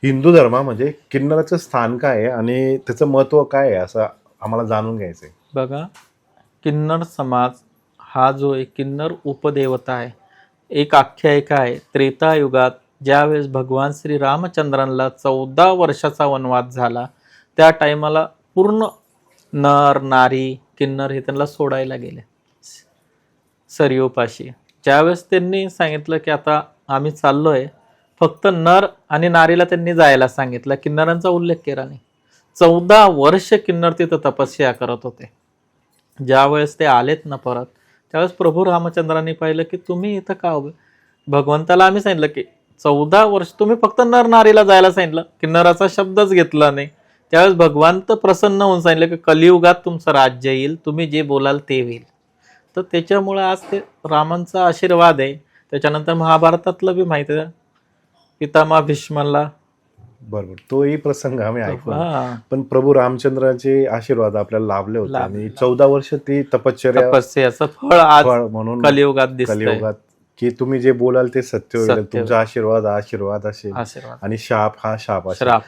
हिंदू धर्मामध्ये किन्नराचं स्थान काय आहे आणि त्याचं महत्व काय आहे असं आम्हाला जाणून घ्यायचंय. बघा, किन्नर समाज हा जो एक किन्नर उपदेवता आहे, एक आख्यायिका आहे. त्रेतायुगात ज्यावेळेस भगवान श्री रामचंद्रांना 14 वर्षाचा वनवास झाला, त्या टायमाला पूर्ण नर नारी किन्नर हे त्यांना सोडायला गेले सरयूपाशी. ज्यावेळेस त्यांनी सांगितलं की आता आम्ही चाललोय, फक्त नर आणि नारीला त्यांनी जायला सांगितलं, किन्नरांचा उल्लेख केला नाही. 14 वर्ष किन्नर तिथं तपस्या करत होते. ज्यावेळेस ते आलेत ना परत, त्यावेळेस प्रभू रामचंद्रांनी पाहिलं की तुम्ही इथं का उभे. भगवंताला आम्ही सांगितलं की 14 वर्ष तुम्ही फक्त नर नारीला जायला सांगितलं, किन्नराचा शब्दच घेतला नाही. त्यावेळेस भगवंत प्रसन्न होऊन सांगितलं की कलियुगात तुमचं राज्य येईल, तुम्ही जे बोलाल ते होईल. तर त्याच्यामुळं आज ते रामांचा आशीर्वाद आहे. त्याच्यानंतर महाभारतातलं बी माहिती आहे, पितामह भीष्माला बरोबर, तोही प्रसंग आम्ही ऐकला. हा, पण प्रभू रामचंद्राचे आशीर्वाद आपल्याला लाभले होते लाभले. आणि 14 वर्ष ती तपश्चर्या तपस्याचं फळ आज फळ म्हणून कलियुगात दिसतंय. कलियुगात की तुम्ही जे बोलाल ते सत्य होईल, सत्य तुमचा आशीर्वाद हा आशीर्वाद असेल आशीर्वाद आणि शाप हा शाप असेल. श्राप